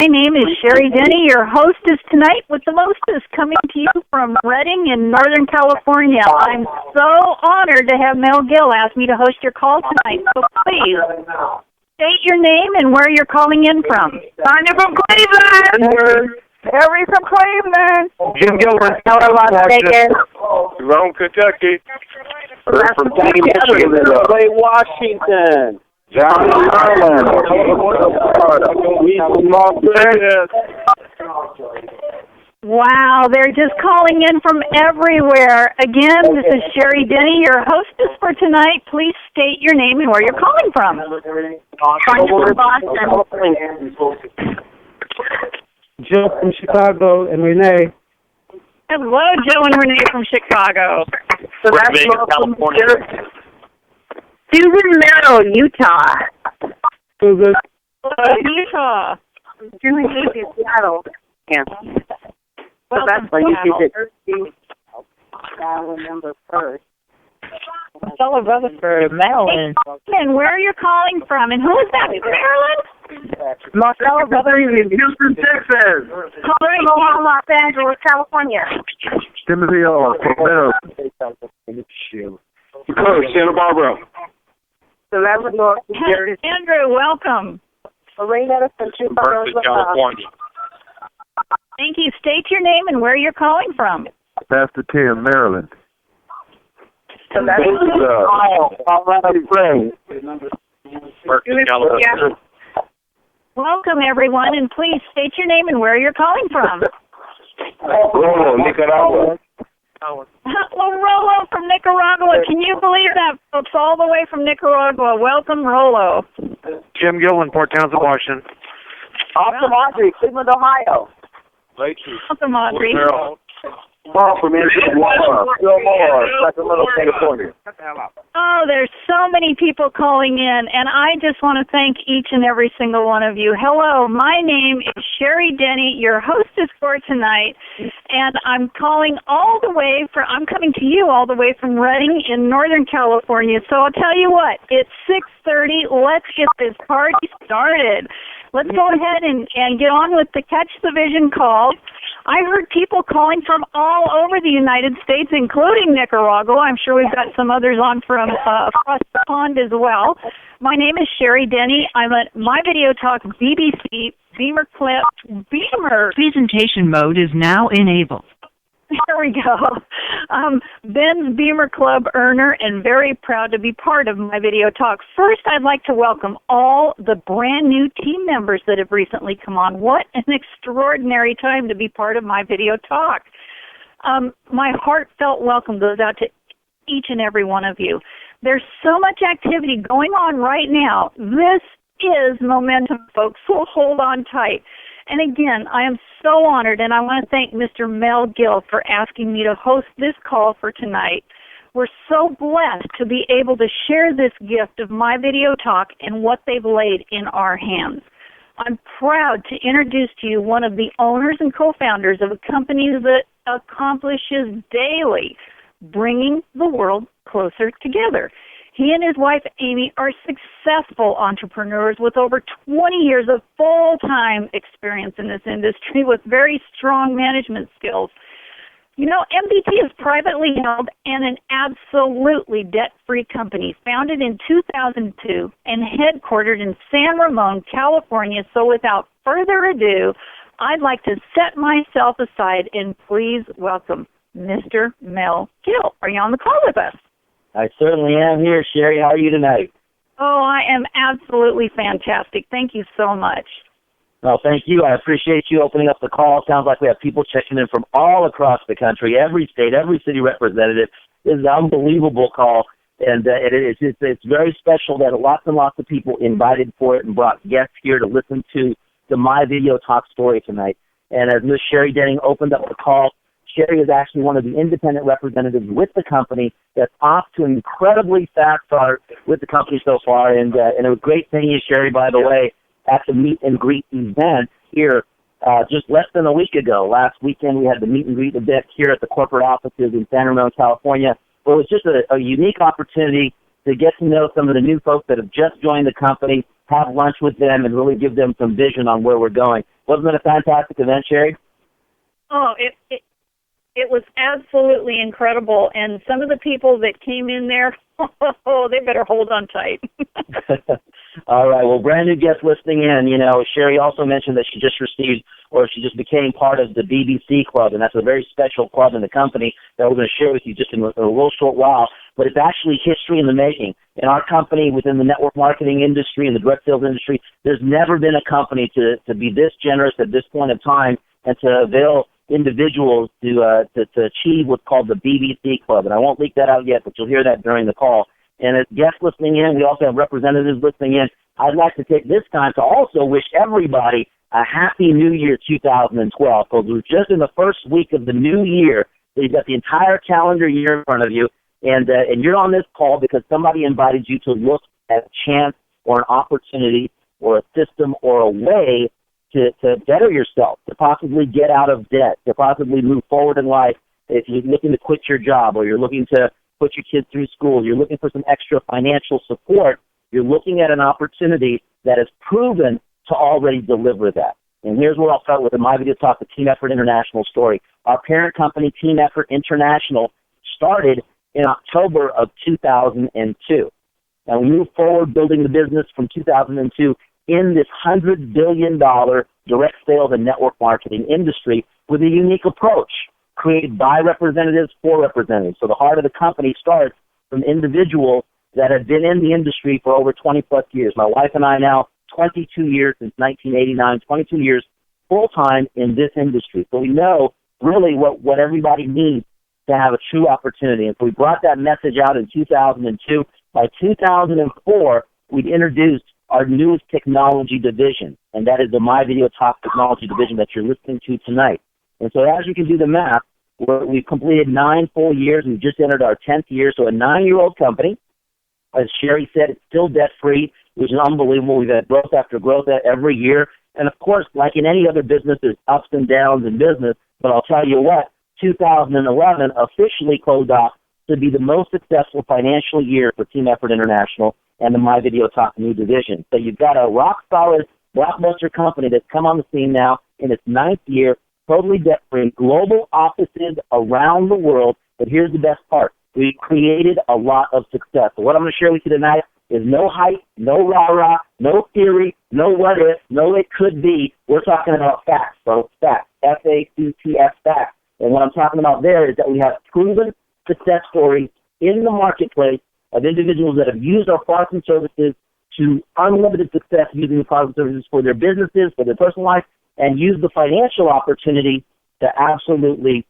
name is Sherry Denny, your hostess tonight with the mostest, coming to you from Redding in Northern California. I'm so honored to have Mel Gill ask me to host your call tonight, so please state your name and where you're calling in from. Tanya from Cleveland. Harry from Cleveland. Jim Gill from Carolina. Rome, Kentucky. From Washington. John Ireland. We from Las Vegas. Wow, they're just calling in from everywhere. Again, this is Sherry Denny, your hostess for tonight. Please state your name and where you're calling from. Boston. Joe from Chicago and Renee. Hello, Joe and Renee from Chicago. So that's California. Susan Meadow, Utah. Susan. Utah. Julie Hayes in Seattle. Yeah. So that's why you did it. Dial number first. Fellow Rutherford, Maryland. And where are you calling from? And who is that? Maryland? Marcella Brothers in Houston, Texas. Omaha, Los Angeles, California. Timothy from Santa Barbara. So that was North Jersey. Andrew, welcome. Lorena from Berkeley, California. Thank you. State your name and where you're calling from. Pastor Tim, Maryland. So that's Colorado Springs. Berkeley, California. Welcome, everyone, and please state your name and where you're calling from. Rolo, Nicaragua. Rolo from Nicaragua. Can you believe that, folks? All the way from Nicaragua. Welcome, Rolo. Jim Gill in Port Townsend, Washington. Awesome, Audrey, Cleveland, Ohio. Welcome, Audrey. Paul from Stillwell, Sacramento, California. Oh, there's so many people calling in, and I just want to thank each and every single one of you. Hello, my name is Sherry Denny, your hostess for tonight, and I'm coming to you all the way from Redding in Northern California. So I'll tell you what, it's 6:30. Let's get this party started. Let's go ahead and get on with the Catch the Vision call. I heard people calling from all over the United States, including Nicaragua. I'm sure we've got some others on from across the pond as well. My name is Sherry Denny. I'm at My Video Talk BBC Beamer. Presentation mode is now enabled. There we go. Ben's Beamer Club earner and very proud to be part of My Video Talk. First, I'd like to welcome all the brand new team members that have recently come on. What an extraordinary time to be part of My Video Talk. My heartfelt welcome goes out to each and every one of you. There's so much activity going on right now. This is momentum, folks, so hold on tight. And again, I am so honored, and I want to thank Mr. Mel Gill for asking me to host this call for tonight. We're so blessed to be able to share this gift of My Video Talk and what they've laid in our hands. I'm proud to introduce to you one of the owners and co-founders of a company that accomplishes daily bringing the world closer together. He and his wife, Amy, are successful entrepreneurs with over 20 years of full-time experience in this industry with very strong management skills. You know, MVT is privately held and an absolutely debt-free company founded in 2002 and headquartered in San Ramon, California. So without further ado, I'd like to set myself aside and please welcome Mr. Mel Gill. Are you on the call with us? I certainly am here, Sherry. How are you tonight? Oh, I am absolutely fantastic. Thank you so much. Well, thank you. I appreciate you opening up the call. Sounds like we have people checking in from all across the country, every state, every city representative. This is an unbelievable call, and it's very special that lots and lots of people invited for it and brought guests here to listen to the My Video Talk story tonight. And as Ms. Sherry Denning opened up the call, Sherry is actually one of the independent representatives with the company that's off to an incredibly fast start with the company so far. And it was great seeing you, Sherry, by the way, at the meet and greet event here just less than a week ago. Last weekend we had the meet and greet event here at the corporate offices in San Ramon, California. It was just a unique opportunity to get to know some of the new folks that have just joined the company, have lunch with them, and really give them some vision on where we're going. Wasn't it a fantastic event, Sherry? Oh, it was absolutely incredible, and some of the people that came in there, oh, they better hold on tight. All right. Well, brand new guests listening in, you know, Sherry also mentioned that she just received, or she just became part of the BBC Club, and that's a very special club in the company that we're going to share with you just in a real short while. But it's actually history in the making. In our company, within the network marketing industry and the direct sales industry, there's never been a company to be this generous at this point in time and to avail individuals to achieve what's called the BBC Club. And I won't leak that out yet, but you'll hear that during the call. And as guests listening in, we also have representatives listening in. I'd like to take this time to also wish everybody a happy New Year 2012, because we're just in the first week of the new year. So you've got the entire calendar year in front of you, and you're on this call because somebody invited you to look at a chance or an opportunity or a system or a way to better yourself, to possibly get out of debt, to possibly move forward in life. If you're looking to quit your job or you're looking to put your kids through school, you're looking for some extra financial support, you're looking at an opportunity that is proven to already deliver that. And here's where I'll start with the My Video Talk, the Team Effort International story. Our parent company, Team Effort International, started in October of 2002. And we moved forward building the business from 2002 in this $100 billion direct sales and network marketing industry with a unique approach created by representatives for representatives. So the heart of the company starts from individuals that have been in the industry for over 20-plus years. My wife and I now, 22 years since 1989, 22 years full-time in this industry. So we know really what everybody needs to have a true opportunity. And so we brought that message out in 2002. By 2004, we'd introduced our newest technology division, and that is the My Video Talk technology division that you're listening to tonight. And so as you can do the math, we've completed 9 full years. We've just entered our 10th year, so a 9-year-old company. As Sherry said, it's still debt-free, which is unbelievable. We've had growth after growth every year. And, of course, like in any other business, there's ups and downs in business. But I'll tell you what, 2011 officially closed off to be the most successful financial year for Team Effort International and the My Video Talk new division. So you've got a rock-solid, blockbuster company that's come on the scene now in its 9th year, totally debt-free, global offices around the world. But here's the best part. We've created a lot of success. So what I'm going to share with you tonight is no hype, no rah-rah, no theory, no what if, no it could be. We're talking about facts, folks, facts, F-A-C-T-S, facts. And what I'm talking about there is that we have proven success stories in the marketplace of individuals that have used our products and services to unlimited success using the products and services for their businesses, for their personal life, and use the financial opportunity to absolutely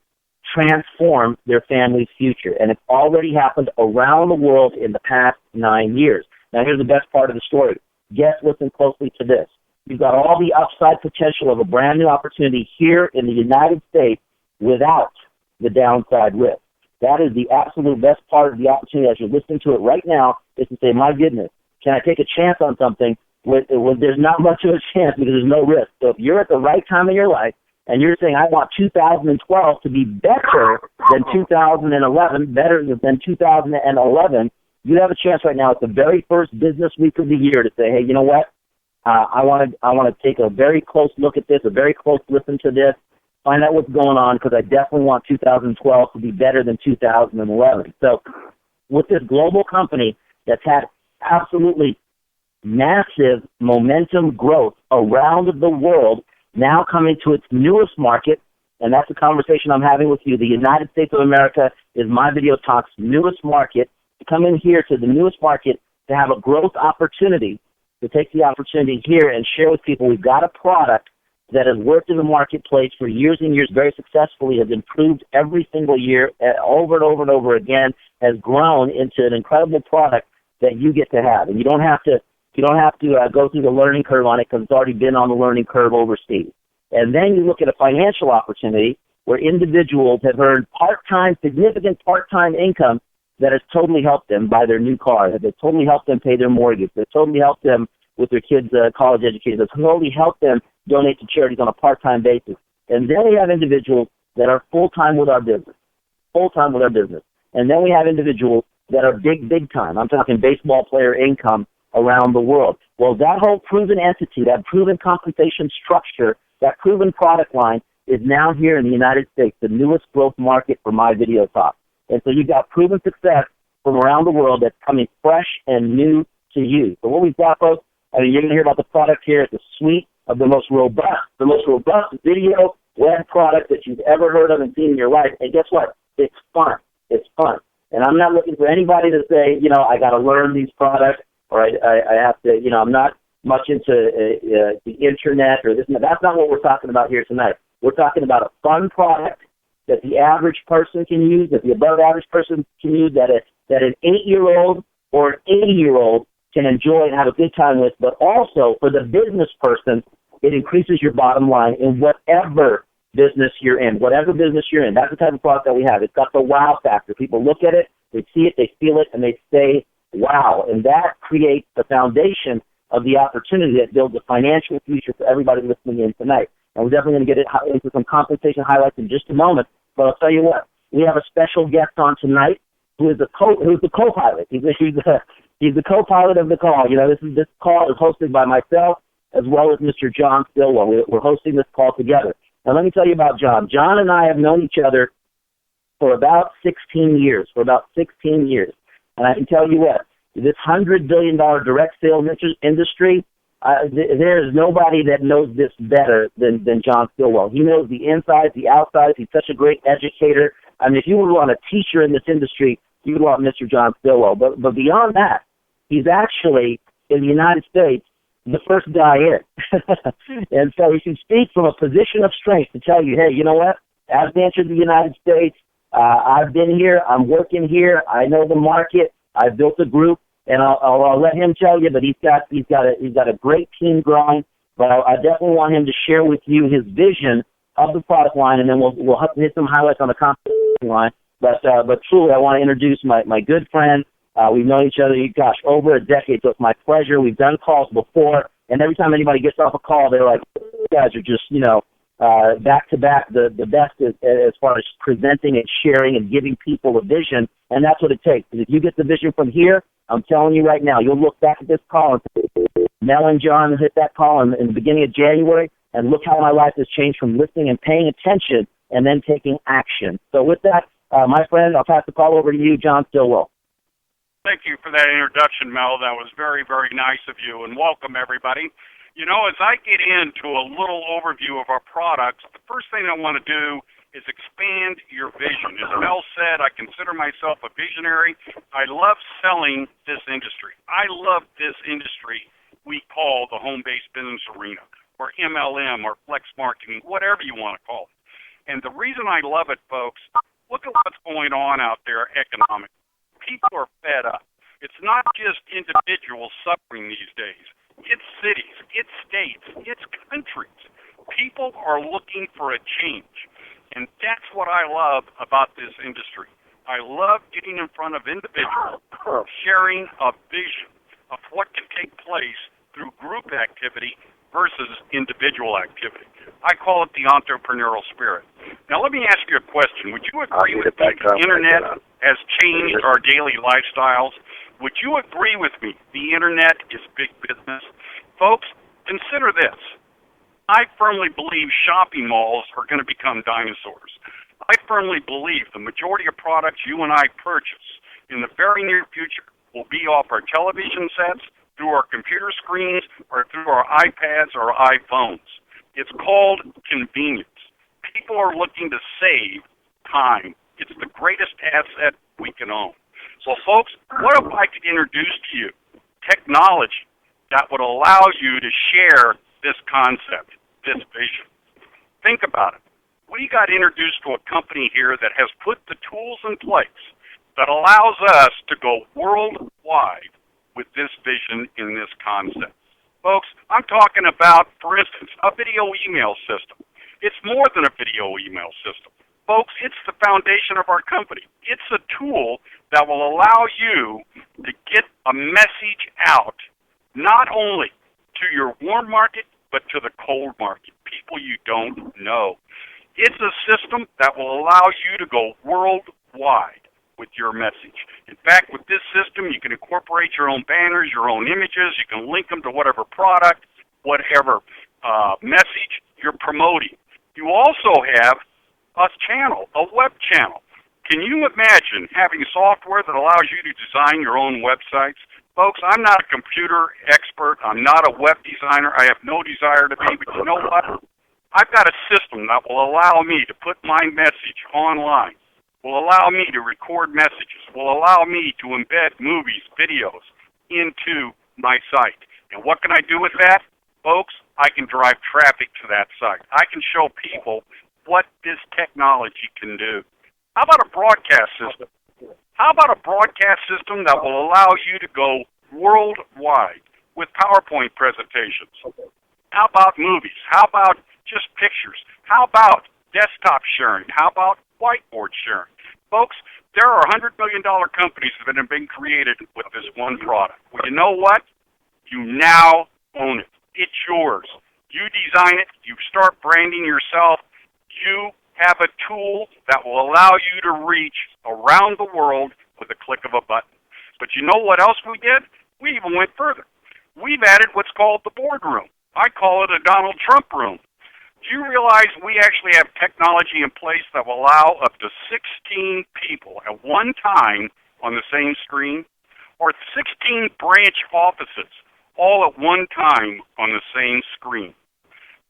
transform their family's future. And it's already happened around the world in the past 9 years. Now, here's the best part of the story. Guests, listen closely to this. You've got all the upside potential of a brand new opportunity here in the United States without the downside risk. That is the absolute best part of the opportunity as you're listening to it right now, is to say, my goodness, can I take a chance on something when there's not much of a chance because there's no risk? So if you're at the right time in your life and you're saying, I want 2012 to be better than 2011, better than 2011, you have a chance right now at the very first business week of the year to say, hey, you know what? I want to take a very close look at this, a very close listen to this, find out what's going on, because I definitely want 2012 to be better than 2011. So with this global company that's had absolutely massive momentum growth around the world, now coming to its newest market, and that's the conversation I'm having with you. The United States of America is My Video Talk's newest market. To come in here to the newest market to have a growth opportunity, to take the opportunity here and share with people we've got a product that has worked in the marketplace for years and years very successfully, has improved every single year over and over and over again, has grown into an incredible product that you get to have. And you don't have to go through the learning curve on it because it's already been on the learning curve overseas. And then you look at a financial opportunity where individuals have earned significant part-time income that has totally helped them buy their new car, that has totally helped them pay their mortgage, that totally helped them with their kids' college education, that totally helped them donate to charities on a part-time basis. And then we have individuals that are full-time with our business. And then we have individuals that are big time. I'm talking baseball player income around the world. Well, that whole proven entity, that proven compensation structure That proven product line is now here in the United States, the newest growth market for My Video Talk. And so you've got proven success from around the world that's coming fresh and new to you. So what we've got, folks, I mean, you're going to hear about the product here. It's a suite of the most robust video web product that you've ever heard of and seen in your life. And guess what? It's fun. It's fun. And I'm not looking for anybody to say, you know, I got to learn these products, or I have to, you know, I'm not much into the internet or this and that. That's not what we're talking about here tonight. We're talking about a fun product that the average person can use, that the above average person can use, that an 8-year-old or an 80-year-old can enjoy and have a good time with, but also for the business person, it increases your bottom line in whatever business you're in. Whatever business you're in, that's the type of product that we have. It's got the wow factor. People look at it, they see it, they feel it, and they say, wow. And that creates the foundation of the opportunity that builds a financial future for everybody listening in tonight. And we're definitely going to get into some compensation highlights in just a moment. But I'll tell you what, we have a special guest on tonight who's the co-pilot. He's the co-pilot of the call. You know, this call is hosted by myself as well as Mr. John Stillwell. We're hosting this call together. Now, let me tell you about John. John and I have known each other for about 16 years. And I can tell you what, this $100 billion direct sales industry, there is nobody that knows this better than John Stillwell. He knows the insides, the outsides. He's such a great educator. I mean, if you would want a teacher in this industry, you would want Mr. John Stillwell. But beyond that, he's actually, in the United States, the first guy in. And so he can speak from a position of strength to tell you, hey, you know what? I've entered the United States. I've been here. I'm working here. I know the market. I've built a group. And I'll let him tell you, but he's got a great team growing. But I definitely want him to share with you his vision of the product line, and then we'll hit some highlights on the competition line. But truly, I want to introduce my good friend. We've known each other, gosh, over a decade, so it's my pleasure. We've done calls before, and every time anybody gets off a call, they're like, you guys are just, you know, back to back the best as far as presenting and sharing and giving people a vision, and that's what it takes. If you get the vision from here, I'm telling you right now, you'll look back at this call and say, Mel and John hit that call in the beginning of January, and look how my life has changed from listening and paying attention and then taking action. So with that, my friend, I'll pass the call over to you, John Stillwell. Thank you for that introduction, Mel. That was very, very nice of you, and welcome, everybody. You know, as I get into a little overview of our products, the first thing I want to do is expand your vision. As Mel said, I consider myself a visionary. I love selling this industry. I love this industry we call the home-based business arena, or MLM, or flex marketing, whatever you want to call it. And the reason I love it, folks, look at what's going on out there economically. People are fed up. It's not just individuals suffering these days. It's cities, it's states, it's countries. People are looking for a change. And that's what I love about this industry. I love getting in front of individuals, sharing a vision of what can take place through group activity versus individual activity. I call it the entrepreneurial spirit. Now, let me ask you a question. Would you agree with me the internet has changed our daily lifestyles? Would you agree with me the internet is big business? Folks, consider this. I firmly believe shopping malls are going to become dinosaurs. I firmly believe the majority of products you and I purchase in the very near future will be off our television sets, through our computer screens, or through our iPads or iPhones. It's called convenience. People are looking to save time. It's the greatest asset we can own. So, folks, what if I could introduce to you technology that would allow you to share this concept, this vision? Think about it. We got introduced to a company here that has put the tools in place that allows us to go worldwide with this vision in this concept. Folks, I'm talking about, for instance, a video email system. It's more than a video email system. Folks, it's the foundation of our company. It's a tool that will allow you to get a message out, not only to your warm market, but to the cold market, people you don't know. It's a system that will allow you to go worldwide with your message. In fact, with this system, you can incorporate your own banners, your own images. You can link them to whatever product, whatever message you're promoting. You also have a channel, a web channel. Can you imagine having software that allows you to design your own websites? Folks, I'm not a computer expert. I'm not a web designer. I have no desire to be, but you know what? I've got a system that will allow me to put my message online, will allow me to record messages, will allow me to embed movies, videos into my site. And what can I do with that? Folks, I can drive traffic to that site. I can show people what this technology can do. How about a broadcast system? How about a broadcast system that will allow you to go worldwide with PowerPoint presentations? How about movies? How about just pictures? How about desktop sharing? How about whiteboard sharing? Folks, there are $100 million companies that have been created with this one product. Well, you know what? You now own it. It's yours. You design it. You start branding yourself. You have a tool that will allow you to reach around the world with a click of a button. But you know what else we did? We even went further. We've added what's called the boardroom. I call it a Donald Trump room. Do you realize we actually have technology in place that will allow up to 16 people at one time on the same screen, or 16 branch offices all at one time on the same screen?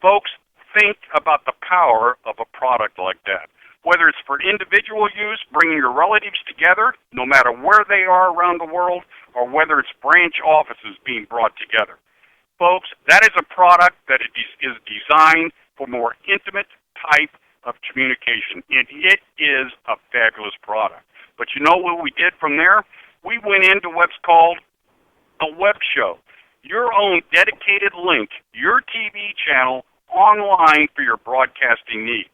Folks, think about the power of a product like that. Whether it's for individual use, bringing your relatives together, no matter where they are around the world, or whether it's branch offices being brought together. Folks, that is a product that is designed for more intimate type of communication, and it is a fabulous product. But you know what we did from there? We went into what's called a web show. Your own dedicated link, your TV channel, online for your broadcasting needs.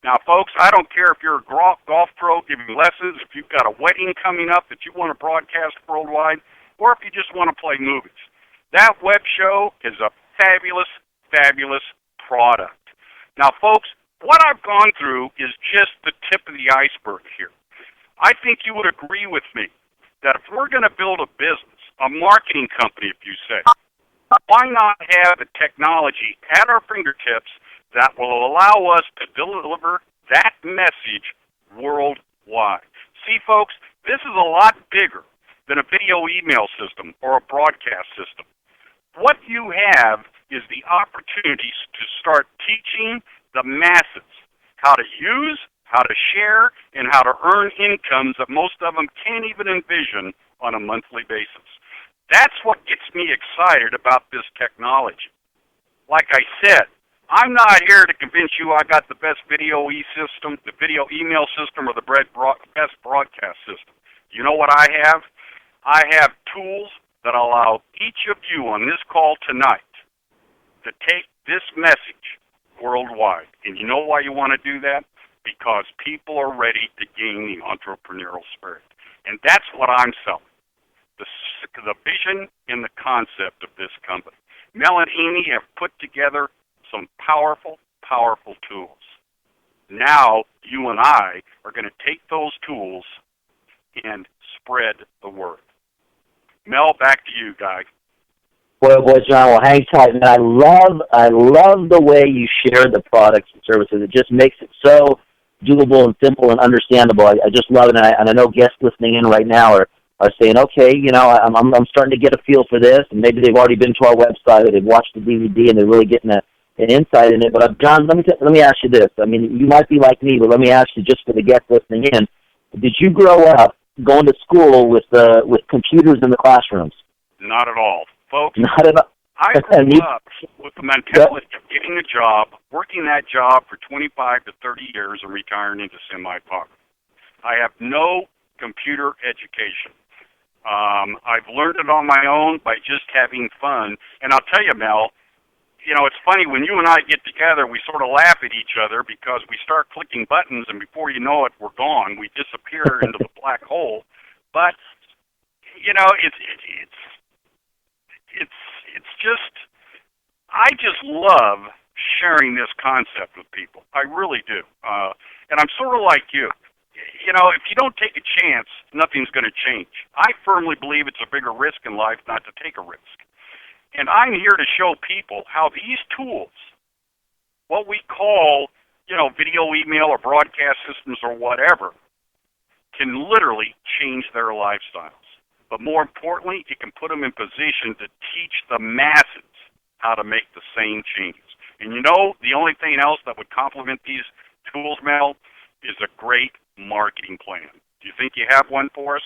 Now, folks, I don't care if you're a golf pro giving lessons, if you've got a wedding coming up that you want to broadcast worldwide, or if you just want to play movies. That web show is a fabulous, fabulous product. Now, folks, what I've gone through is just the tip of the iceberg here. I think you would agree with me that if we're going to build a business, a marketing company, if you say, why not have the technology at our fingertips that will allow us to deliver that message worldwide? See, folks, this is a lot bigger than a video email system or a broadcast system. What you have is the opportunities to start teaching the masses how to use, how to share, and how to earn incomes that most of them can't even envision on a monthly basis. That's what gets me excited about this technology. Like I said, I'm not here to convince you I got the best video system, the video email system, or the best broadcast system. You know what I have? I have tools that allow each of you on this call tonight to take this message worldwide. And you know why you want to do that? Because people are ready to gain the entrepreneurial spirit. And that's what I'm selling. The vision and the concept of this company. Mel and Amy have put together some powerful, powerful tools. Now, you and I are going to take those tools and spread the word. Mel, back to you, guy. Boy, John, well, hang tight, man. I love the way you share the products and services. It just makes it so doable and simple and understandable. I just love it, and I know guests listening in right now are saying, okay, you know, I'm starting to get a feel for this, and maybe they've already been to our website or they've watched the DVD and they're really getting an insight in it. But John, let me ask you this. I mean, you might be like me, but let me ask you just for the guests listening in: did you grow up going to school with computers in the classrooms? Not at all, folks. Not at all. I grew up with the mentality of getting a job, working that job for 25 to 30 years, and retiring into semi-poverty. I have no computer education. I've learned it on my own by just having fun. And I'll tell you, Mel, you know, it's funny, when you and I get together, we sort of laugh at each other because we start clicking buttons, and before you know it, we're gone. We disappear into the black hole. But, you know, it's just, I just love sharing this concept with people. I really do. And I'm sort of like you. You know, if you don't take a chance, nothing's going to change. I firmly believe it's a bigger risk in life not to take a risk. And I'm here to show people how these tools what we call, video, email, or broadcast systems or whatever, can literally change their lifestyles. But more importantly, it can put them in position to teach the masses how to make the same changes. And the only thing else that would complement these tools, Mel, is a great marketing plan. Do you think you have one for us?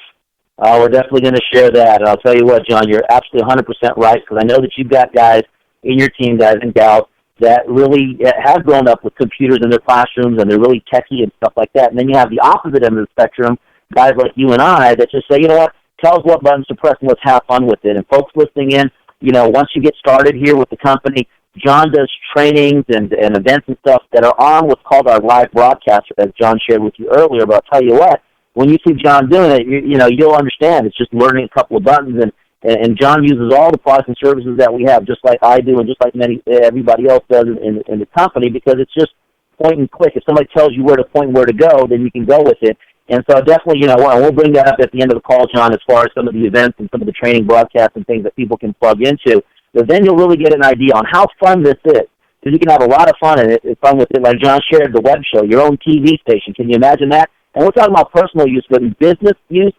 We're definitely going to share that. And I'll tell you what, John, you're absolutely 100% right, because I know that you've got guys in your team, guys and gals, that really have grown up with computers in their classrooms, and they're really techie and stuff like that. And then you have the opposite end of the spectrum, guys like you and I, that just say, you know what, tell us what buttons to press and let's have fun with it. And folks listening in, once you get started here with the company, John does trainings and events and stuff that are on what's called our live broadcast, as John shared with you earlier. But I'll tell you what, when you see John doing it, you'll understand. It's just learning a couple of buttons, and John uses all the products and services that we have, just like I do and just like everybody else does in the company, because it's just point and click. If somebody tells you where to point and where to go, then you can go with it. And so definitely, we'll bring that up at the end of the call, John, as far as some of the events and some of the training broadcasts and things that people can plug into. But then you'll really get an idea on how fun this is, because you can have a lot of fun fun with it. Like John shared, the web show, your own TV station. Can you imagine that? And we're talking about personal use, but in business use,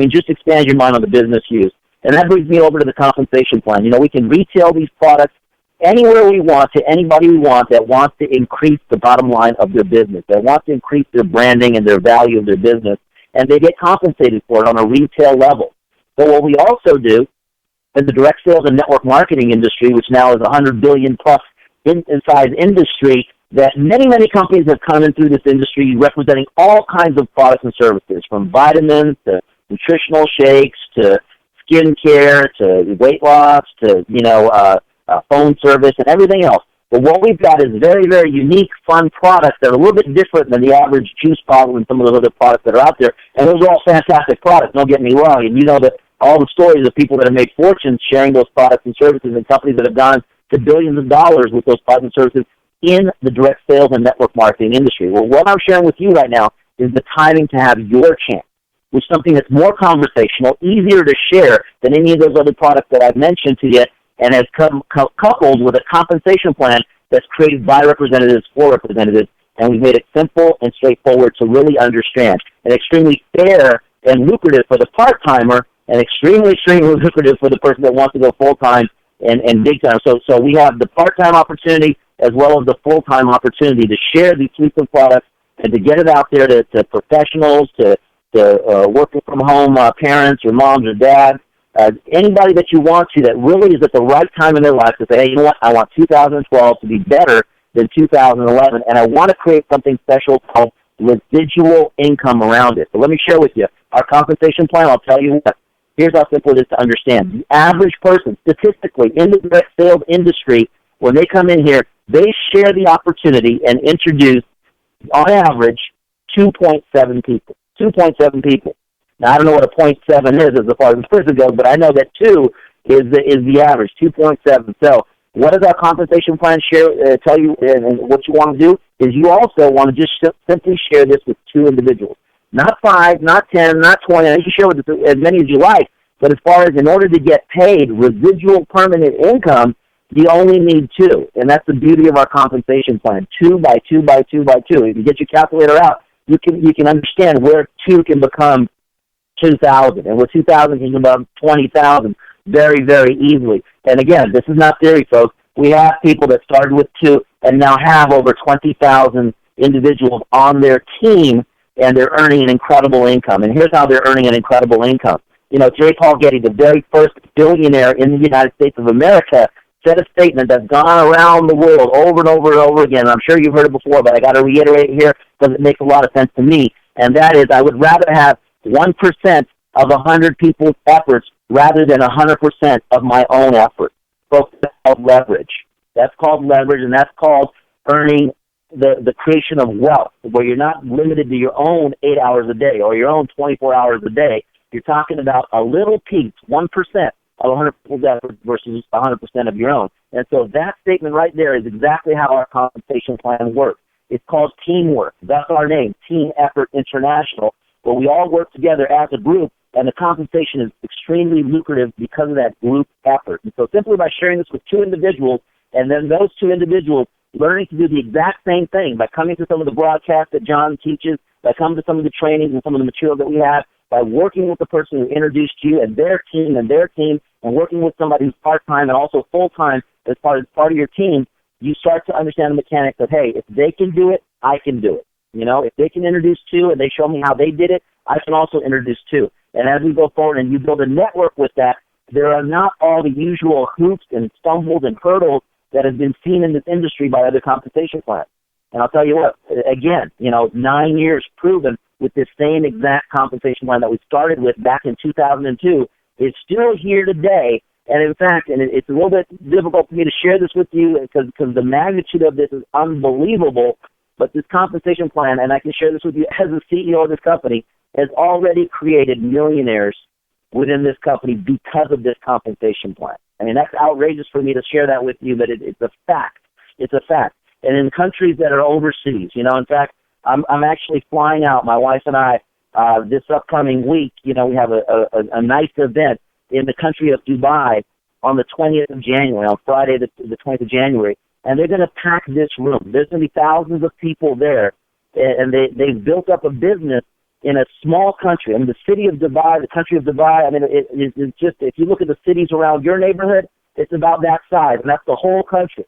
just expand your mind on the business use. And that brings me over to the compensation plan. We can retail these products anywhere we want to anybody we want that wants to increase the bottom line of their business, that wants to increase their branding and their value of their business, and they get compensated for it on a retail level. But what we also do in the direct sales and network marketing industry, which now is a $100 billion plus in size industry, that many, many companies have come in through this industry representing all kinds of products and services, from vitamins to nutritional shakes to skin care to weight loss to, phone service and everything else. But what we've got is very, very unique, fun products that are a little bit different than the average juice bottle and some of those other products that are out there. And those are all fantastic products, don't get me wrong. And that all the stories of people that have made fortunes sharing those products and services, and companies that have gone to billions of dollars with those products and services in the direct sales and network marketing industry. Well, what I'm sharing with you right now is the timing to have your chance with something that's more conversational, easier to share than any of those other products that I've mentioned to you, and has coupled with a compensation plan that's created by representatives for representatives, and we've made it simple and straightforward to really understand, and extremely fair and lucrative for the part-timer, and extremely, extremely lucrative for the person that wants to go full-time and big-time. So we have the part-time opportunity as well as the full-time opportunity to share these suites of products and to get it out there to professionals, to working from home parents or moms or dads, anybody that you want to, that really is at the right time in their life to say, hey, you know what, I want 2012 to be better than 2011, and I want to create something special called residual income around it. So let me share with you our compensation plan. I'll tell you what. Here's how simple it is to understand. The average person, statistically, in the direct sales industry, when they come in here, they share the opportunity and introduce, on average, 2.7 people. 2.7 people. Now, I don't know what a 0.7 is as far as the person goes, but I know that 2 is the average, 2.7. So what does our compensation plan tell you, and what you want to do is you also want to just simply share this with 2 individuals. Not 5, not 10, not 20. You can share with as many as you like, but as far as in order to get paid residual permanent income, you only need 2, and that's the beauty of our compensation plan, 2 by 2 by 2 by 2. If you get your calculator out, you can understand where 2 can become 2,000, and where 2,000 can become 20,000 very, very easily. And again, this is not theory, folks. We have people that started with 2 and now have over 20,000 individuals on their team, and they're earning an incredible income. And here's how they're earning an incredible income. J. Paul Getty, the very first billionaire in the United States of America, said a statement that's gone around the world over and over and over again. I'm sure you've heard it before, but I got to reiterate it here because it makes a lot of sense to me. And that is, I would rather have 1% of 100 people's efforts rather than 100% of my own effort. Folks, that's called leverage. That's called leverage, and that's called earning the creation of wealth, where you're not limited to your own 8 hours a day or your own 24 hours a day. You're talking about a little piece, 1% of 100 people's effort versus 100% of your own. And so that statement right there is exactly how our compensation plan works. It's called teamwork. That's our name, Team Effort International, where we all work together as a group, and the compensation is extremely lucrative because of that group effort. And so simply by sharing this with 2 individuals, and then those 2 individuals learning to do the exact same thing by coming to some of the broadcasts that John teaches, by coming to some of the trainings and some of the material that we have, by working with the person who introduced you and their team, and working with somebody who's part-time and also full-time as part of your team, you start to understand the mechanics of, hey, if they can do it, I can do it. You know, if they can introduce two and they show me how they did it, I can also introduce two. And as we go forward and you build a network with that, there are not all the usual hoops and stumbles and hurdles that have been seen in this industry by other compensation plans. And I'll tell you what, again, 9 years proven with this same exact compensation plan that we started with back in 2002 is still here today. And in fact, it's a little bit difficult for me to share this with you because the magnitude of this is unbelievable, but this compensation plan, and I can share this with you as the CEO of this company, has already created millionaires within this company because of this compensation plan. I mean, that's outrageous for me to share that with you, but it's a fact. It's a fact. And in countries that are overseas, in fact, I'm actually flying out, my wife and I, this upcoming week, we have a nice event in the country of Dubai on the 20th of January, on Friday the 20th of January, and they're going to pack this room. There's going to be thousands of people there, and they've built up a business in a small country. I mean, the city of Dubai, the country of Dubai, I mean, it's just, if you look at the cities around your neighborhood, it's about that size, and that's the whole country.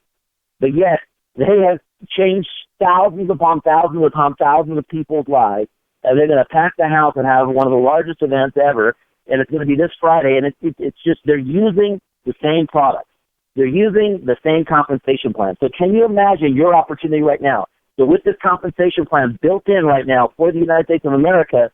But yet, they have changed thousands upon thousands upon thousands of people's lives, and they're going to pack the house and have one of the largest events ever, and it's going to be this Friday, and it's just, they're using the same products. They're using the same compensation plan. So can you imagine your opportunity right now? So with this compensation plan built in right now for the United States of America,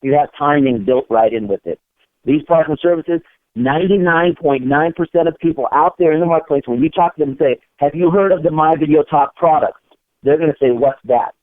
you have timing built right in with it. These products and services, 99.9% of people out there in the marketplace, when you talk to them and say, have you heard of the My Video Talk products? They're going to say, what's that?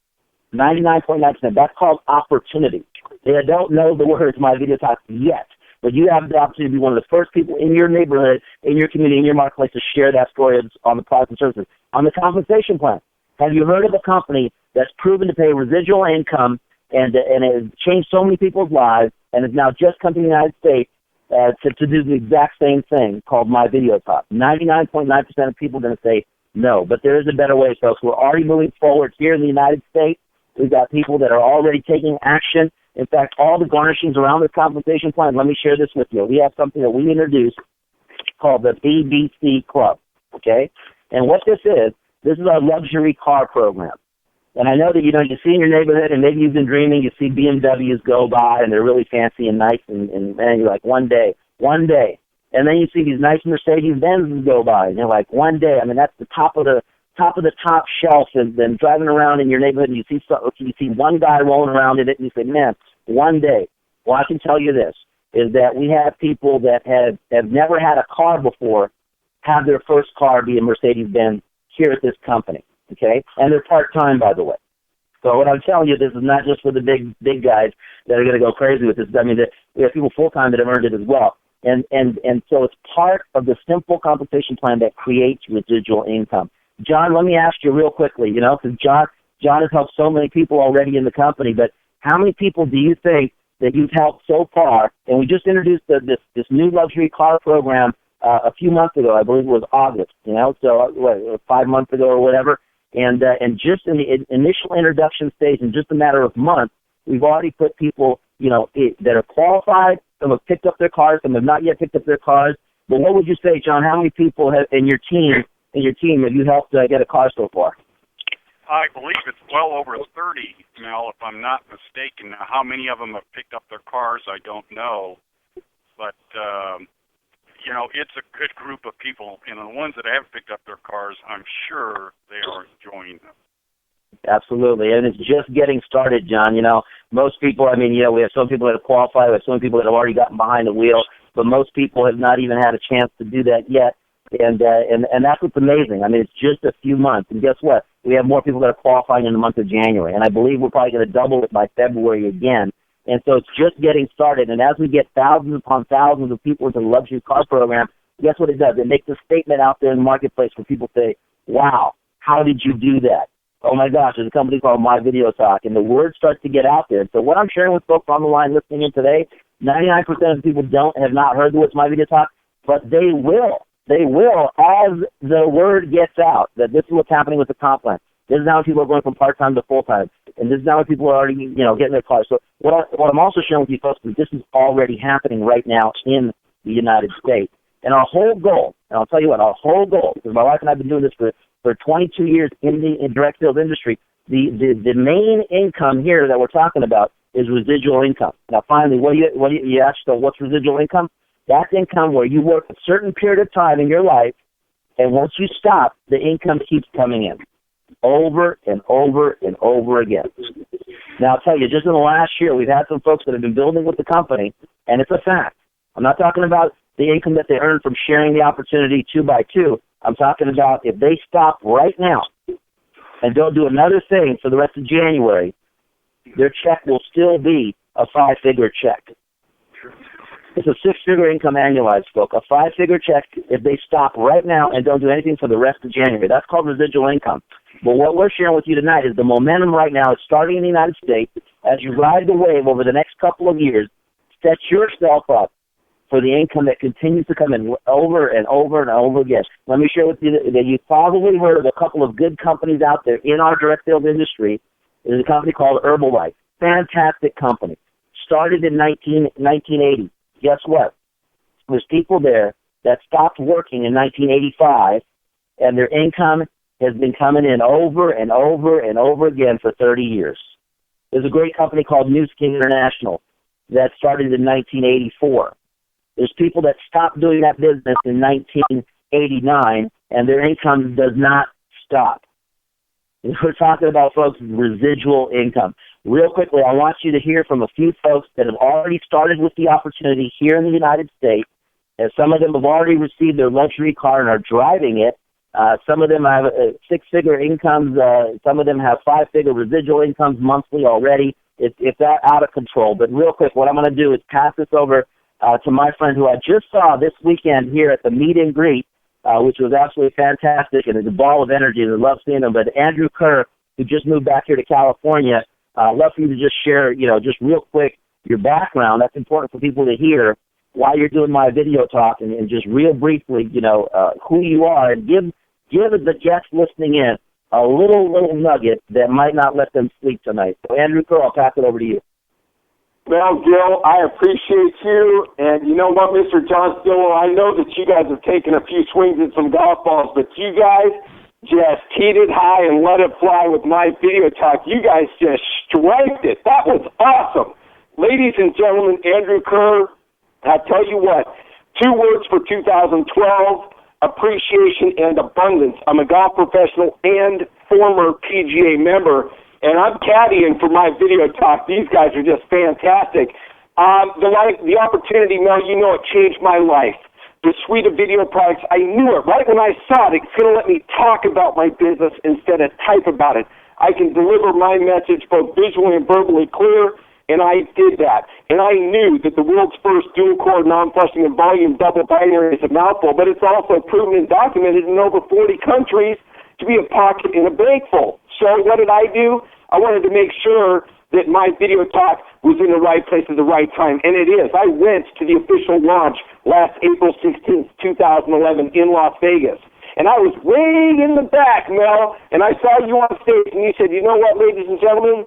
99.9%. That's called opportunity. They don't know the words My Video Talk yet, but you have the opportunity to be one of the first people in your neighborhood, in your community, in your marketplace to share that story on the products and services. On the compensation plan, have you heard of a company that's proven to pay residual income and has changed so many people's lives and has now just come to the United States to do the exact same thing called My Video Talk? 99.9% of people are going to say no, but there is a better way, folks. We're already moving forward here in the United States. We've got people that are already taking action. In fact, all the garnishings around this compensation plan, let me share this with you. We have something that we introduced called the BBC Club, okay? And what this is our luxury car program. And I know that, you see in your neighborhood, and maybe you've been dreaming, you see BMWs go by, and they're really fancy and nice, and man, you're like, one day. And then you see these nice Mercedes-Benzes go by, and you're like, one day. I mean, that's the top of the top shelf, and then driving around in your neighborhood, and you see one guy rolling around in it, and you say, man, one day. Well, I can tell you this, is that we have people that have never had a car before have their first car be a Mercedes-Benz here at this company, okay? And they're part-time, by the way. So what I'm telling you, this is not just for the big guys that are going to go crazy with this. I mean, we have people full-time that have earned it as well. And so it's part of the simple compensation plan that creates residual income. John, let me ask you real quickly, because John has helped so many people already in the company, but how many people do you think that you've helped so far? And we just introduced this new luxury car program a few months ago. I believe it was August, so 5 months ago or whatever. And just in the initial introduction stage, in just a matter of months, we've already put people, that are qualified. Some have picked up their cars, some have not yet picked up their cars. But what would you say, John? How many people have in your team have you helped get a car so far? I believe it's well over 30, Mel, if I'm not mistaken. Now, how many of them have picked up their cars, I don't know. But, it's a good group of people. And the ones that have picked up their cars, I'm sure they are enjoying them. Absolutely. And it's just getting started, John. Most people, we have some people that have qualified, we have some people that have already gotten behind the wheel, but most people have not even had a chance to do that yet. And that's what's amazing. I mean, it's just a few months. And guess what? We have more people that are qualifying in the month of January. And I believe we're probably going to double it by February again. And so it's just getting started. And as we get thousands upon thousands of people into the luxury car program, guess what it does? It makes a statement out there in the marketplace where people say, wow, how did you do that? Oh, my gosh, there's a company called My Video Talk. And the word starts to get out there. So what I'm sharing with folks on the line listening in today, 99% of people have not heard the words My Video Talk, but they will. They will, as the word gets out that this is what's happening with the comp plan. This is how people are going from part-time to full-time. And this is how people are already, getting their cars. So what I'm also sharing with you folks is this is already happening right now in the United States. And our whole goal, and I'll tell you what, our whole goal, because my wife and I have been doing this for 22 years in the direct sales industry, the main income here that we're talking about is residual income. Now, finally, what do you ask yourself, what's residual income? That's income where you work a certain period of time in your life, and once you stop, the income keeps coming in over and over and over again. Now, I'll tell you, just in the last year, we've had some folks that have been building with the company, and it's a fact. I'm not talking about the income that they earn from sharing the opportunity 2 by 2. I'm talking about if they stop right now and don't do another thing for the rest of January, their check will still be a 5-figure check. It's a 6-figure income annualized, folks. A 5-figure check if they stop right now and don't do anything for the rest of January. That's called residual income. But what we're sharing with you tonight is the momentum right now is starting in the United States. As you ride the wave over the next couple of years, set yourself up for the income that continues to come in over and over and over again. Let me share with you that you've probably heard of a couple of good companies out there in our direct sales industry. There's a company called Herbalife. Fantastic company. Started in 1980. Guess what? There's people there that stopped working in 1985, and their income has been coming in over and over and over again for 30 years. There's a great company called New Skin International that started in 1984. There's people that stopped doing that business in 1989, and their income does not stop. We're talking about, folks, residual income. Real quickly, I want you to hear from a few folks that have already started with the opportunity here in the United States, and some of them have already received their luxury car and are driving it. Some of them have 6-figure incomes. Some of them have 5-figure residual incomes monthly already. It's that out of control. But real quick, what I'm going to do is pass this over to my friend who I just saw this weekend here at the meet and greet, which was absolutely fantastic, and it's a ball of energy, and I love seeing him. But Andrew Kerr, who just moved back here to California, I'd love for you to just share, just real quick, your background. That's important for people to hear while you're doing my video talk, and just real briefly, who you are, and give the guests listening in a little nugget that might not let them sleep tonight. So, Andrew Kerr, I'll pass it over to you. Well, Gill, I appreciate you, and you know what, Mr. John Stillwell, I know that you guys have taken a few swings at some golf balls, but you guys just teed it high and let it fly with my video talk. You guys just striked it. That was awesome. Ladies and gentlemen, Andrew Kerr, I'll tell you what, 2 words for 2012, appreciation and abundance. I'm a golf professional and former PGA member, and I'm caddying for my video talk. These guys are just fantastic. The opportunity, Mel, it changed my life. The suite of video products, I knew it. Right when I saw it, it's going to let me talk about my business instead of type about it. I can deliver my message both visually and verbally clear, and I did that. And I knew that the world's first dual-core, non-flushing, and volume double binary is a mouthful, but it's also proven and documented in over 40 countries to be a pocket and a bank full. So what did I do? I wanted to make sure that my video talk was in the right place at the right time, and it is. I went to the official launch last April 16th, 2011 in Las Vegas, and I was way in the back, Mel, and I saw you on stage, and you said, you know what, ladies and gentlemen,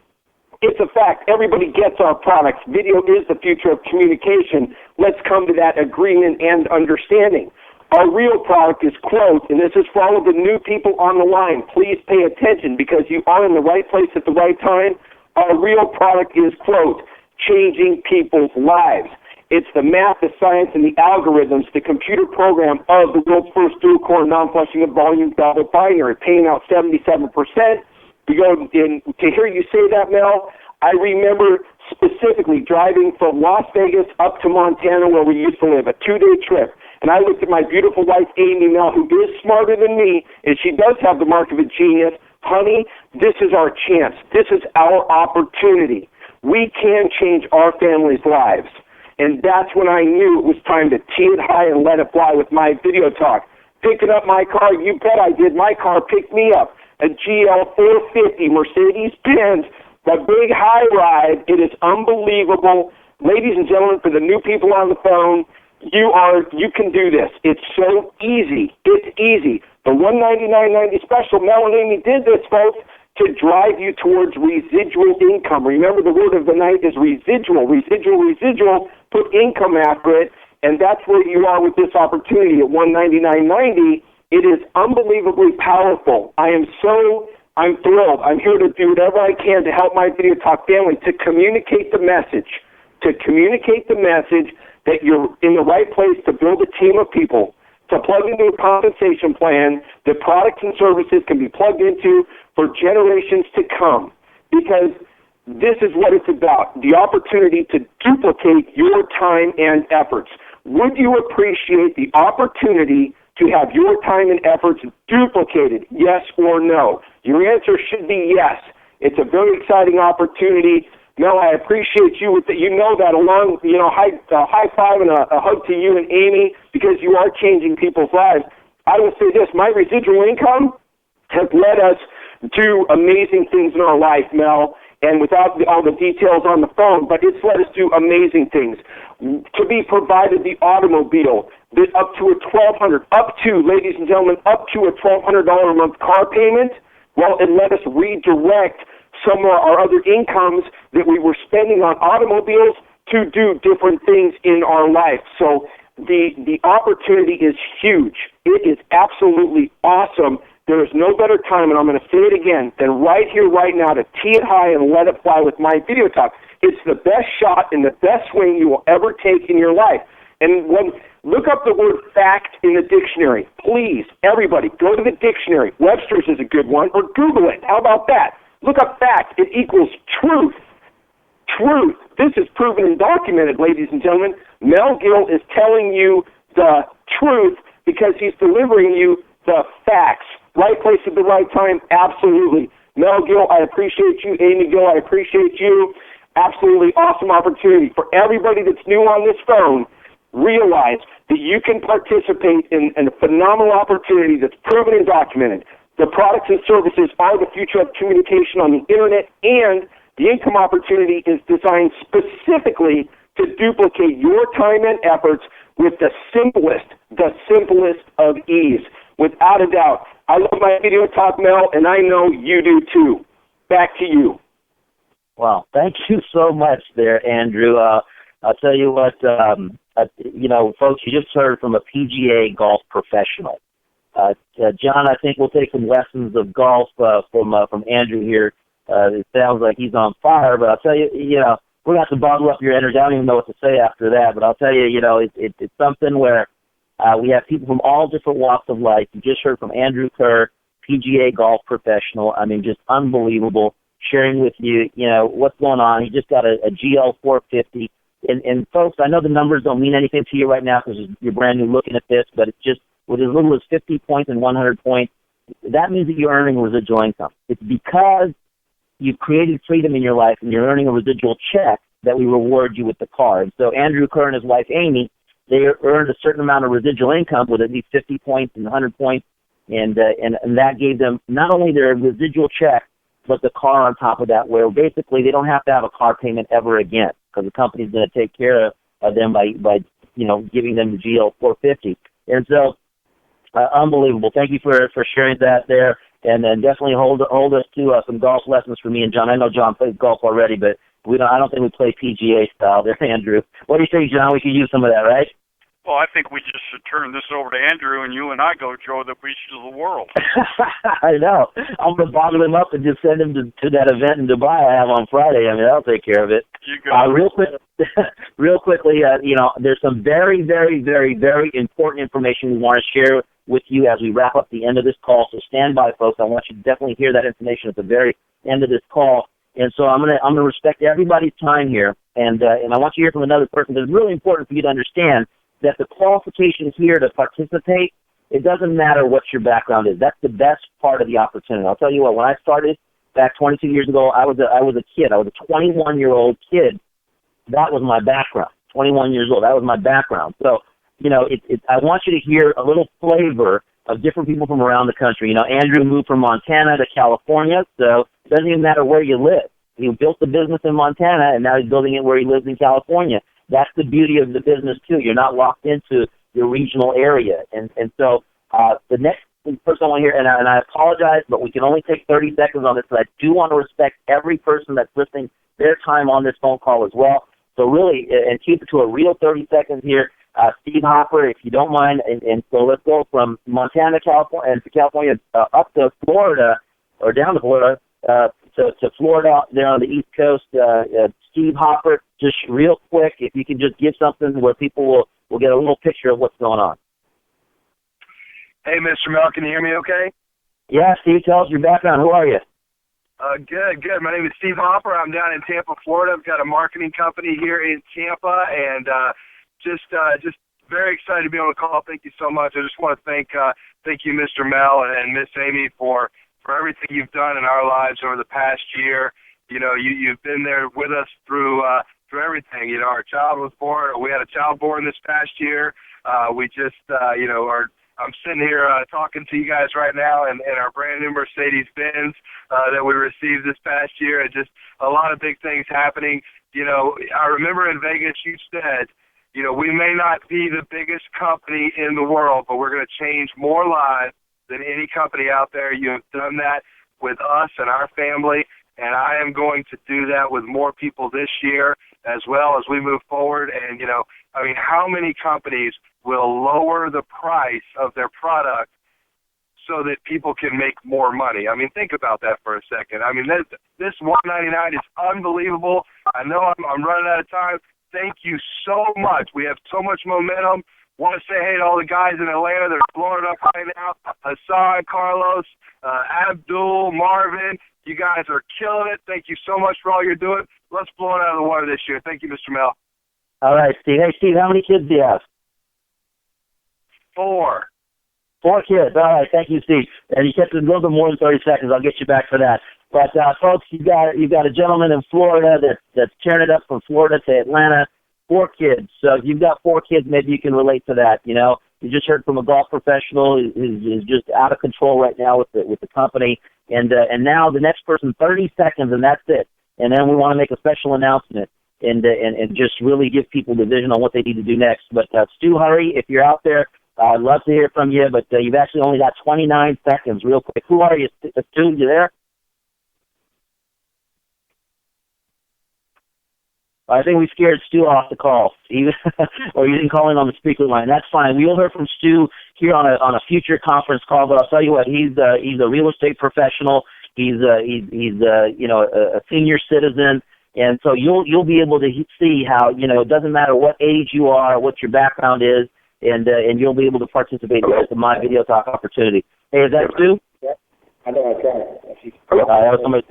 it's a fact. Everybody gets our products. Video is the future of communication. Let's come to that agreement and understanding. Our real product is Quote, and this is for all of the new people on the line. Please pay attention because you are in the right place at the right time. Our real product is Quote, changing people's lives. It's the math, the science, and the algorithms, the computer program of the world's first dual-core, non-flushing, and volume double binary, paying out 77%. To hear you say that, Mel, I remember specifically driving from Las Vegas up to Montana where we used to live, a 2-day trip. And I looked at my beautiful wife, Amy, Mel, who is smarter than me, and she does have the mark of a genius. Honey, this is our chance. This is our opportunity. We can change our families' lives. And that's when I knew it was time to tee it high and let it fly with my video talk. Picking up my car, you bet I did. My car picked me up, a GL 450 Mercedes-Benz, the big high ride. It is unbelievable. Ladies and gentlemen, for the new people on the phone, You can do this. It's so easy. It's easy. The $199.90 special, Mel and Amy did this, folks, to drive you towards residual income. Remember, the word of the night is residual. Residual. Put income after it, and that's where you are with this opportunity at $199.90. It is unbelievably powerful. I'm thrilled. I'm here to do whatever I can to help my Video Talk family to communicate the message, that you're in the right place to build a team of people, to plug into a compensation plan that products and services can be plugged into for generations to come. Because this is what it's about, the opportunity to duplicate your time and efforts. Would you appreciate the opportunity to have your time and efforts duplicated, yes or no? Your answer should be yes. It's a very exciting opportunity. Mel, I appreciate you with that. You know that along, high five and a hug to you and Amy, because you are changing people's lives. I will say this, my residual income has led us to amazing things in our life, Mel, and without all the details on the phone, but it's led us to amazing things. To be provided the automobile, up to a $1,200, ladies and gentlemen, up to a $1,200 a month car payment. Well, it let us redirect some of our other incomes that we were spending on automobiles to do different things in our life. So the opportunity is huge. It is absolutely awesome. There is no better time, and I'm going to say it again, than right here, right now, to tee it high and let it fly with my Video Talk. It's the best shot and the best swing you will ever take in your life. And look up the word fact in the dictionary. Please, everybody, go to the dictionary. Webster's is a good one, or Google it. How about that? Look up fact. It equals truth. Truth. This is proven and documented, ladies and gentlemen. Mel Gill is telling you the truth because he's delivering you the facts. Right place at the right time, absolutely. Mel Gill, I appreciate you. Amy Gill, I appreciate you. Absolutely awesome opportunity. For everybody that's new on this phone, realize that you can participate in a phenomenal opportunity that's proven and documented. The products and services are the future of communication on the Internet, and the income opportunity is designed specifically to duplicate your time and efforts with the simplest of ease. Without a doubt. I love my Video Talk, Mel, and I know you do too. Back to you. Well, thank you so much there, Andrew. I'll tell you what, folks, you just heard from a PGA golf professional. John, I think we'll take some lessons of golf from Andrew here. It sounds like he's on fire, but I'll tell you, we're going to have to bottle up your energy. I don't even know what to say after that, but I'll tell you, it's something where we have people from all different walks of life. You just heard from Andrew Kerr, PGA golf professional. I mean, just unbelievable, sharing with you, what's going on. He just got a GL 450. And folks, I know the numbers don't mean anything to you right now because you're brand new looking at this, but it's just with as little as 50 points and 100 points, that means that you're earning residual income. It's because you've created freedom in your life and you're earning a residual check that we reward you with the car. And so Andrew Kerr and his wife, Amy, they earned a certain amount of residual income with at least 50 points and 100 points, and that gave them not only their residual check, but the car on top of that, where basically they don't have to have a car payment ever again because the company's going to take care of them by giving them the GL 450. And so, unbelievable. Thank you for sharing that there, and then definitely hold us to some golf lessons for me and John. I know John plays golf already, but I don't think we play PGA style there, Andrew. What do you think, John? We could use some of that, right? Well, I think we just should turn this over to Andrew, and you and I go show the beaches of the world. I know. I'm going to bottle him up and just send him to that event in Dubai I have on Friday. I mean, I'll take care of it. You go. Real quickly, there's some very, very, very, very important information we want to share with you as we wrap up the end of this call. So stand by, folks. I want you to definitely hear that information at the very end of this call. And so I'm gonna respect everybody's time here, and I want you to hear from another person. It's really important for you to understand that the qualifications here to participate, it doesn't matter what your background is. That's the best part of the opportunity. I'll tell you what, when I started back 22 years ago, I was a kid. I was a 21-year-old kid. That was my background. 21 years old. That was my background. So, I want you to hear a little flavor of different people from around the country. Andrew moved from Montana to California, so it doesn't even matter where you live. He built the business in Montana, and now he's building it where he lives in California. That's the beauty of the business, too. You're not locked into your regional area. And so the next person I want to hear, and I apologize, but we can only take 30 seconds on this, but I do want to respect every person that's listening, their time on this phone call as well. So really, and keep it to a real 30 seconds here. Steve Hopper, if you don't mind, and so let's go from Montana, California, up to Florida, or down to Florida, to Florida there on the East Coast. Steve Hopper, just real quick, if you can just give something where people will get a little picture of what's going on. Hey, Mr. Mel, can you hear me okay? Yeah, Steve, tell us your background. Who are you? Good. My name is Steve Hopper. I'm down in Tampa, Florida. I've got a marketing company here in Tampa, and just very excited to be on the call. Thank you so much. I just want to thank you, Mr. Mel and Miss Amy, for everything you've done in our lives over the past year. You know, you've been there with us through everything. You know, our child was born. We had a child born this past year. We just, I'm sitting here talking to you guys right now in our brand new Mercedes-Benz that we received this past year, and just a lot of big things happening. You know, I remember in Vegas you said, you know, we may not be the biggest company in the world, but we're going to change more lives than any company out there. You have done that with us and our family, and I am going to do that with more people this year as well as we move forward. And, you know, I mean, how many companies will lower the price of their product so that people can make more money? I mean, think about that for a second. I mean, this $199 is unbelievable. I know I'm running out of time. Thank you so much. We have so much momentum. Want to say hey to all the guys in Atlanta that are blowing it up right now. Hassan, Carlos, Abdul, Marvin, you guys are killing it. Thank you so much for all you're doing. Let's blow it out of the water this year. Thank you, Mr. Mel. All right, Steve. Hey, Steve, how many kids do you have? 4. 4 kids. All right, thank you, Steve. And you kept it a little bit more than 30 seconds. I'll get you back for that. But, folks, you've got a gentleman in Florida that's tearing it up from Florida to Atlanta. 4 kids. So if you've got 4 kids, maybe you can relate to that. You know, you just heard from a golf professional who's just out of control right now with the company. And now the next person, 30 seconds, and that's it. And then we want to make a special announcement and just really give people the vision on what they need to do next. But Stu, hurry, if you're out there, I'd love to hear from you. But you've actually only got 29 seconds, real quick. Who are you, Stu? You there? I think we scared Stu off the call, or you didn't call in on the speaker line. That's fine. We'll hear from Stu here on a future conference call. But I'll tell you what, he's a real estate professional. He's a senior citizen, and so you'll be able to see how, you know, it doesn't matter what age you are, what your background is, and you'll be able to participate in the My Video Talk opportunity. Hey, is that Stu? Yeah. I know I tried.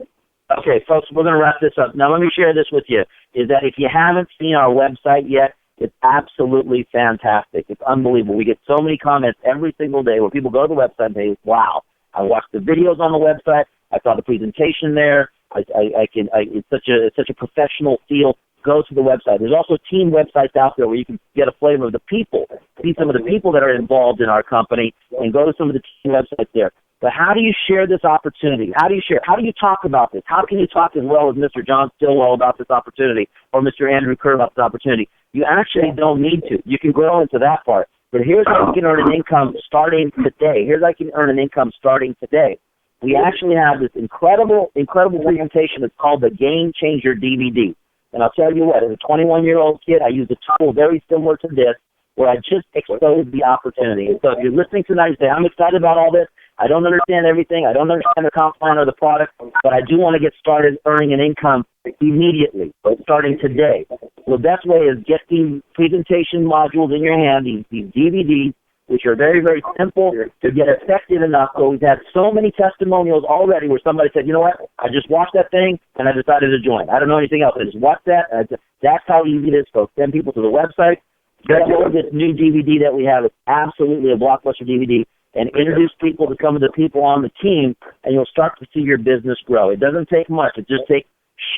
Okay, folks, we're going to wrap this up. Now, let me share this with you, is that if you haven't seen our website yet, it's absolutely fantastic. It's unbelievable. We get so many comments every single day where people go to the website and say, wow, I watched the videos on the website. I saw the presentation there. It's such a professional feel. Go to the website. There's also team websites out there where you can get a flavor of the people, see some of the people that are involved in our company, and go to some of the team websites there. But how do you share this opportunity? How do you share? How do you talk about this? How can you talk as well as Mr. John Stillwell about this opportunity or Mr. Andrew Kerr about this opportunity? You actually don't need to. You can grow into that part. But here's how you can earn an income starting today. Here's how you can earn an income starting today. We actually have this incredible presentation. It's called the Game Changer DVD. And I'll tell you what, as a 21-year-old kid, I used a tool very similar to this where I just exposed the opportunity. And so if you're listening tonight and say, I'm excited about all this, I don't understand everything, I don't understand the comp plan or the product, but I do want to get started earning an income immediately, starting today. The best way is get these presentation modules in your hand, these DVDs, which are very, very simple to get effective enough. So we've had so many testimonials already where somebody said, you know what, I just watched that thing and I decided to join. I don't know anything else. I just watched that. That's how easy it is, folks. Send people to the website. Get hold of this new DVD that we have. It's absolutely a blockbuster DVD. And introduce people to some of the people on the team, and you'll start to see your business grow. It doesn't take much. It just takes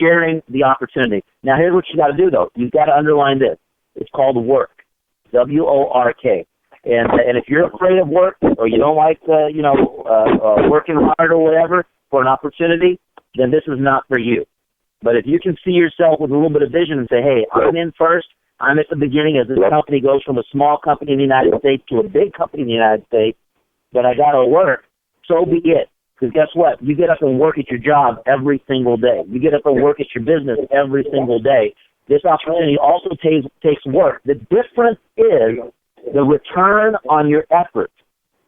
sharing the opportunity. Now, here's what you got to do, though. You've got to underline this. It's called work, W-O-R-K. And if you're afraid of work or you don't like, working hard or whatever for an opportunity, then this is not for you. But if you can see yourself with a little bit of vision and say, hey, I'm in first, I'm at the beginning as this company goes from a small company in the United States to a big company in the United States, but I got to work. So be it. Because guess what? You get up and work at your job every single day. You get up and work at your business every single day. This opportunity also takes work. The difference is the return on your effort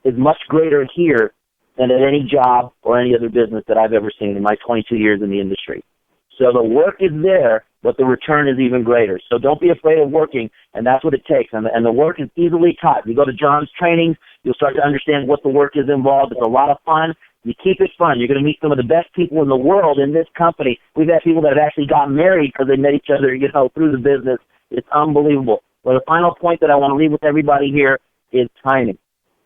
is much greater here than at any job or any other business that I've ever seen in my 22 years in the industry. So the work is there, but the return is even greater. So don't be afraid of working, and that's what it takes. And the work is easily taught. You go to John's trainings, you'll start to understand what the work is involved. It's a lot of fun. You keep it fun. You're going to meet some of the best people in the world in this company. We've had people that have actually gotten married because they met each other, through the business. It's unbelievable. Well, the final point that I want to leave with everybody here is timing.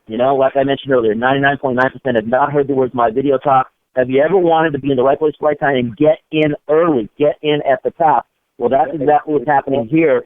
Like I mentioned earlier, 99.9% have not heard the words My Video Talk. Have you ever wanted to be in the right place, right time, and get in early, get in at the top? Well, that's exactly what's happening here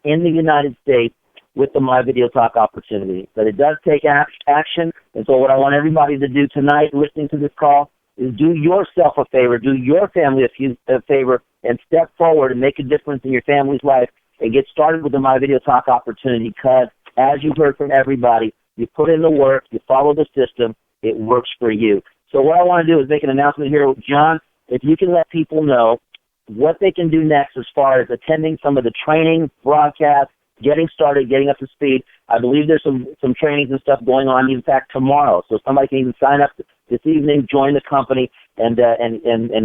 in the United States with the My Video Talk opportunity. But it does take action, and so what I want everybody to do tonight, listening to this call, is do yourself a favor, do your family a favor, and step forward and make a difference in your family's life and get started with the My Video Talk opportunity because, as you heard from everybody, you put in the work, you follow the system, it works for you. So what I want to do is make an announcement here with John. If you can let people know what they can do next as far as attending some of the training, broadcasts, getting started, getting up to speed. I believe there's some trainings and stuff going on, in fact, tomorrow. So somebody can even sign up this evening, join the company, and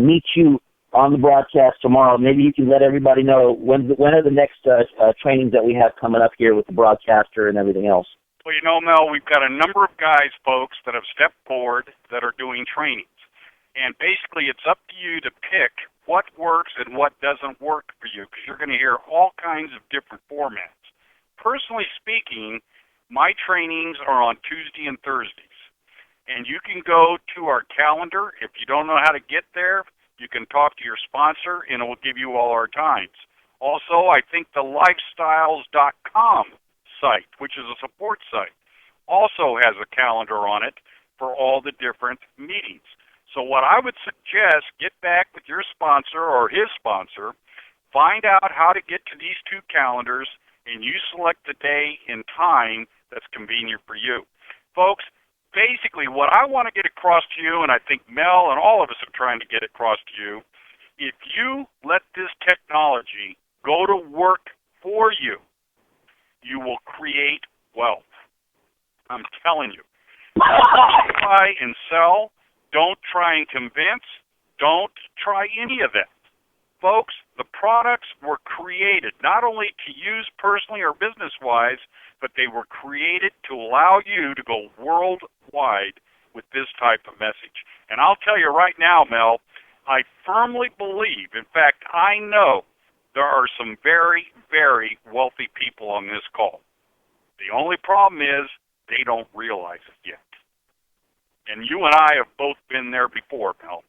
meet you on the broadcast tomorrow. Maybe you can let everybody know when are the next trainings that we have coming up here with the broadcaster and everything else. Well, Mel, we've got a number of guys, folks, that have stepped forward that are doing trainings. And basically it's up to you to pick what works and what doesn't work for you because you're going to hear all kinds of different formats. Personally speaking, my trainings are on Tuesday and Thursdays. And you can go to our calendar. If you don't know how to get there, you can talk to your sponsor, and it will give you all our times. Also, I think the lifestyles.com site, which is a support site, also has a calendar on it for all the different meetings. So what I would suggest, get back with your sponsor or his sponsor, find out how to get to these two calendars, and you select the day and time that's convenient for you. Folks, basically what I want to get across to you, and I think Mel and all of us are trying to get across to you, if you let this technology go to work for you, you will create wealth. I'm telling you. Don't try and sell. Don't try and convince. Don't try any of that. Folks, the products were created not only to use personally or business-wise, but they were created to allow you to go worldwide with this type of message. And I'll tell you right now, Mel, I firmly believe, in fact, I know there are some very, very wealthy people on this call. The only problem is they don't realize it yet. And you and I have both been there before, Mel.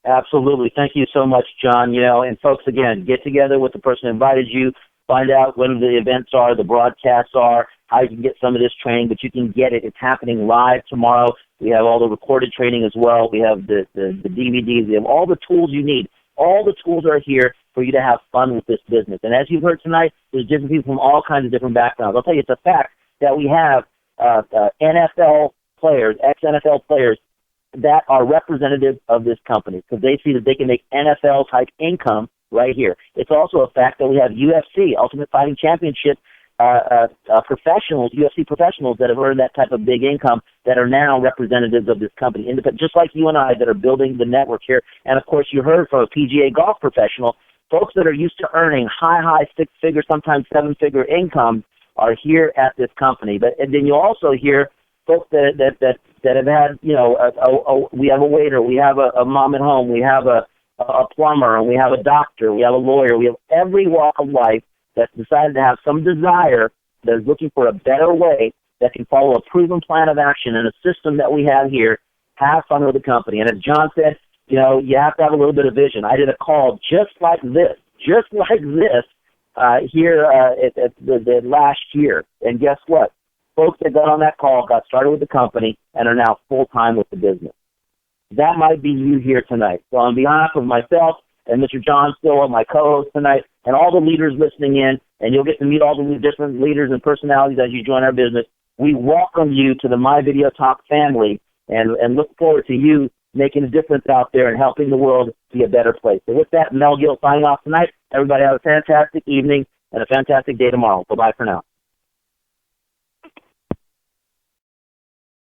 Absolutely. Thank you so much, John. And folks, again, get together with the person who invited you, find out when the events are, the broadcasts are, how you can get some of this training, but you can get it. It's happening live tomorrow. We have all the recorded training as well. We have the DVDs. We have all the tools you need. All the tools are here for you to have fun with this business. And as you've heard tonight, there's different people from all kinds of different backgrounds. I'll tell you, it's a fact that we have NFL players, ex-NFL players, that are representative of this company because they see that they can make NFL-type income right here. It's also a fact that we have UFC, Ultimate Fighting Championship professionals, UFC professionals that have earned that type of big income that are now representatives of this company, just like you and I that are building the network here. And, of course, you heard from a PGA golf professional, folks that are used to earning high six-figure, sometimes seven-figure income are here at this company. And then you also hear folks that have had, we have a waiter, we have a mom at home, we have a plumber, and we have a doctor, we have a lawyer, we have every walk of life that's decided to have some desire that is looking for a better way that can follow a proven plan of action and a system that we have here, have fun with the company. And as John said, you have to have a little bit of vision. I did a call just like this here at the last year. And guess what? Folks that got on that call got started with the company and are now full-time with the business. That might be you here tonight. So on behalf of myself and Mr. John Stillwell, my co-host tonight, and all the leaders listening in, and you'll get to meet all the different leaders and personalities as you join our business. We welcome you to the My Video Talk family and look forward to you making a difference out there and helping the world be a better place. So with that, Mel Gill signing off tonight. Everybody have a fantastic evening and a fantastic day tomorrow. Bye-bye for now.